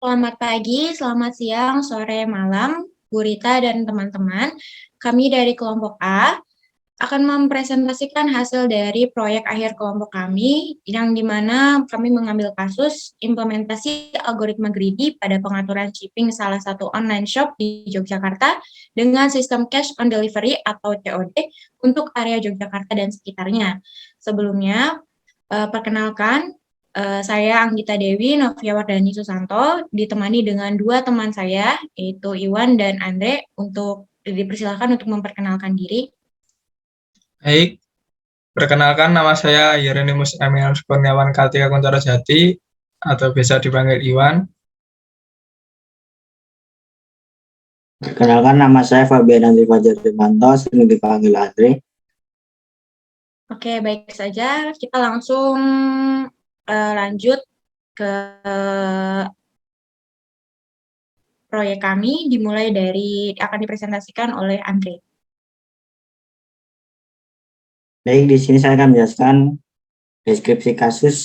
Selamat pagi, selamat siang, sore, malam, Bu Rita dan teman-teman. Kami dari kelompok A akan mempresentasikan hasil dari proyek akhir kelompok kami, yang dimana kami mengambil kasus implementasi algoritma greedy pada pengaturan shipping salah satu online shop di Yogyakarta dengan sistem cash on delivery atau COD untuk area Yogyakarta dan sekitarnya. Sebelumnya, perkenalkan, saya Anggita Dewi Novia Wardani Susanto, ditemani dengan dua teman saya, yaitu Iwan dan Andre, untuk dipersilakan untuk memperkenalkan diri. Baik, perkenalkan nama saya Yeronimus Emil Kurniawan Kartika Kuntoro Jati atau biasa dipanggil Iwan. Perkenalkan nama saya Fabian Andri Fajar Trimanto, sering dipanggil Andre. Oke, baik saja. Kita langsung lanjut ke proyek kami, dimulai dari akan dipresentasikan oleh Andre. Baik, di sini saya akan menjelaskan deskripsi kasus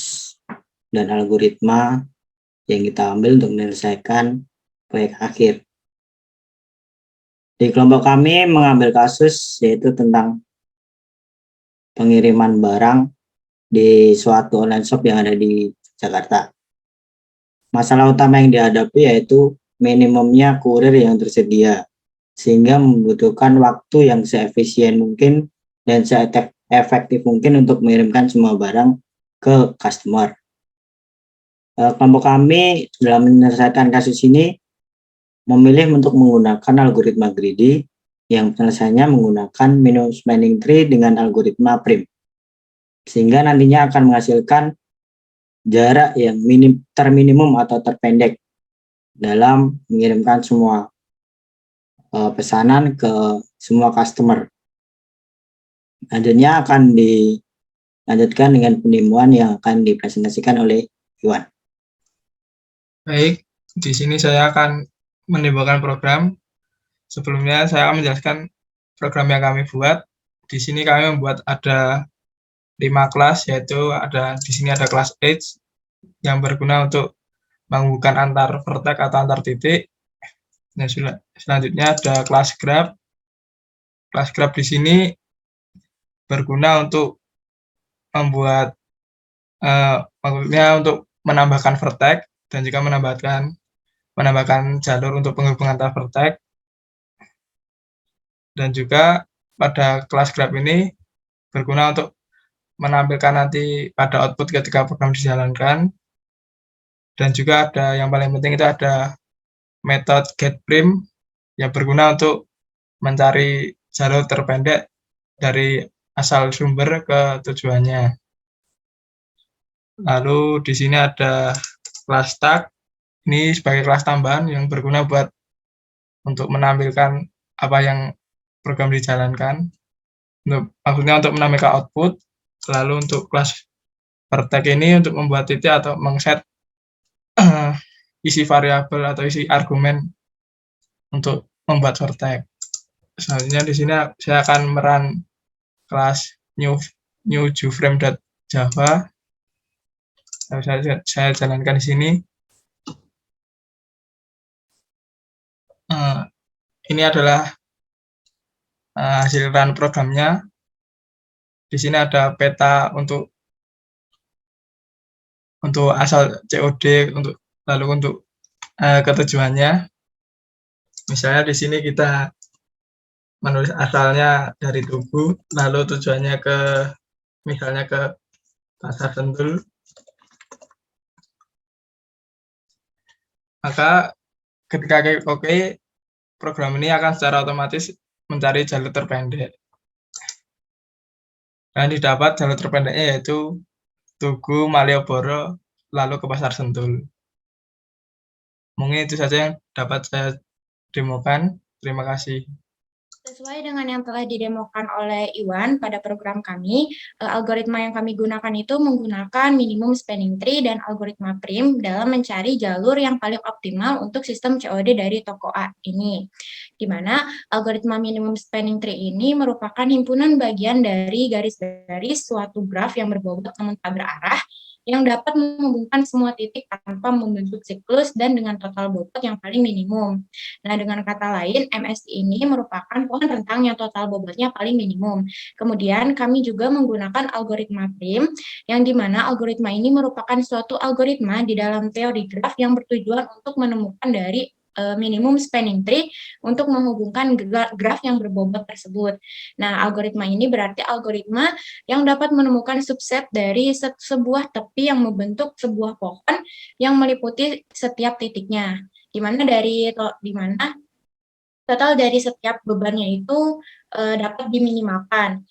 dan algoritma yang kita ambil untuk menyelesaikan proyek akhir. Di kelompok kami mengambil kasus yaitu tentang pengiriman barang di suatu online shop yang ada di Jakarta. Masalah utama yang dihadapi yaitu minimumnya kurir yang tersedia, sehingga membutuhkan waktu yang seefisien mungkin dan seefektif mungkin untuk mengirimkan semua barang ke customer. Kelompok kami dalam menyelesaikan kasus ini memilih untuk menggunakan algoritma greedy yang penyelesaiannya menggunakan minimum spanning tree dengan algoritma prim, sehingga nantinya akan menghasilkan jarak yang terminimum atau terpendek dalam mengirimkan semua pesanan ke semua customer. Selanjutnya akan dilanjutkan dengan penemuan yang akan dipresentasikan oleh Iwan. Baik, di sini saya akan menimbulkan program. Sebelumnya saya akan menjelaskan program yang kami buat. Di sini kami membuat ada 5 kelas, yaitu di sini ada kelas Edge yang berguna untuk menghubungkan antar vertex atau antar titik. Nah, selanjutnya ada kelas Graph. Kelas Graph di sini berguna untuk membuat maksudnya untuk menambahkan vertex dan juga menambahkan jalur untuk penghubungan antar vertex. Dan juga pada kelas Graph ini berguna untuk menampilkan nanti pada output ketika program dijalankan. Dan juga ada yang paling penting itu ada metode getPrim yang berguna untuk mencari jalur terpendek dari asal sumber ke tujuannya. Lalu di sini ada kelas Tag, ini sebagai kelas tambahan yang berguna untuk menampilkan apa yang program dijalankan. Maksudnya untuk menampilkan output. Lalu untuk kelas vertex ini untuk membuat titik atau mengset isi variabel atau isi argumen untuk membuat vertex. Selanjutnya di sini saya akan merun kelas new juframe.java. Saya jalankan di sini. Ini adalah hasil run programnya. Di sini ada peta untuk asal COD lalu untuk ketujuannya. Misalnya di sini kita menulis asalnya dari Tugu, lalu tujuannya misalnya ke Pasar Sentul. Maka ketika klik OK, program ini akan secara otomatis mencari jalur terpendek. Dan didapat jalur terpendeknya yaitu Tugu, Malioboro, lalu ke Pasar Sentul. Mungkin itu saja yang dapat saya demokan. Terima kasih. Sesuai dengan yang telah didemokan oleh Iwan pada program kami, algoritma yang kami gunakan itu menggunakan minimum spanning tree dan algoritma prim dalam mencari jalur yang paling optimal untuk sistem COD dari toko A ini. Di mana algoritma minimum spanning tree ini merupakan himpunan bagian dari garis-garis suatu graf yang berbobot namun tak berarah, yang dapat menghubungkan semua titik tanpa membentuk siklus dan dengan total bobot yang paling minimum. Nah, dengan kata lain, MSI ini merupakan pohon rentang yang total bobotnya paling minimum. Kemudian, kami juga menggunakan algoritma prim, yang dimana algoritma ini merupakan suatu algoritma di dalam teori graf yang bertujuan untuk menemukan dari minimum spanning tree untuk menghubungkan graf yang berbobot tersebut. Nah, algoritma ini berarti algoritma yang dapat menemukan subset dari sebuah tepi yang membentuk sebuah pohon yang meliputi setiap titiknya. Di mana total dari setiap bebannya itu dapat diminimalkan.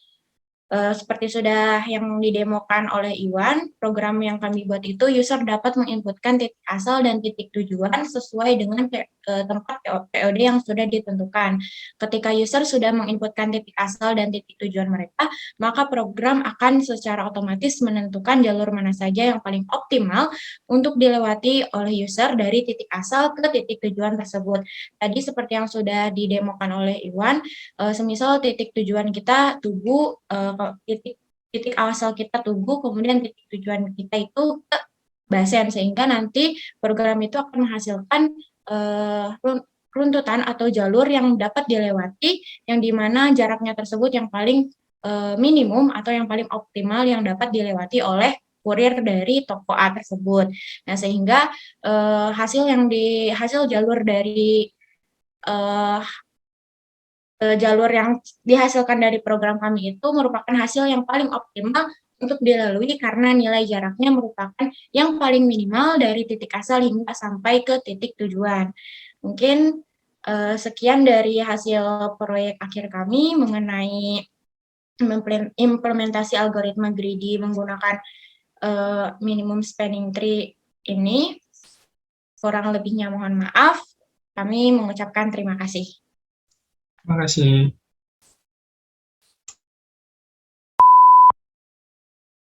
Seperti sudah yang didemokan oleh Iwan, program yang kami buat itu user dapat menginputkan titik asal dan titik tujuan sesuai dengan tempat POD yang sudah ditentukan. Ketika user sudah menginputkan titik asal dan titik tujuan mereka, maka program akan secara otomatis menentukan jalur mana saja yang paling optimal untuk dilewati oleh user dari titik asal ke titik tujuan tersebut. Tadi seperti yang sudah didemokan oleh Iwan, semisal titik tujuan kita tubuh, titik asal kita tubuh, kemudian titik tujuan kita itu ke basen, sehingga nanti program itu akan menghasilkan runtutan atau jalur yang dapat dilewati, yang dimana jaraknya tersebut yang paling minimum atau yang paling optimal yang dapat dilewati oleh kurir dari toko A tersebut. Nah, sehingga hasil jalur dari jalur yang dihasilkan dari program kami itu merupakan hasil yang paling optimal untuk dilalui karena nilai jaraknya merupakan yang paling minimal dari titik asal hingga sampai ke titik tujuan. Mungkin sekian dari hasil proyek akhir kami mengenai implementasi algoritma greedy menggunakan minimum spanning tree ini. Kurang lebihnya mohon maaf. Kami mengucapkan terima kasih. Terima kasih.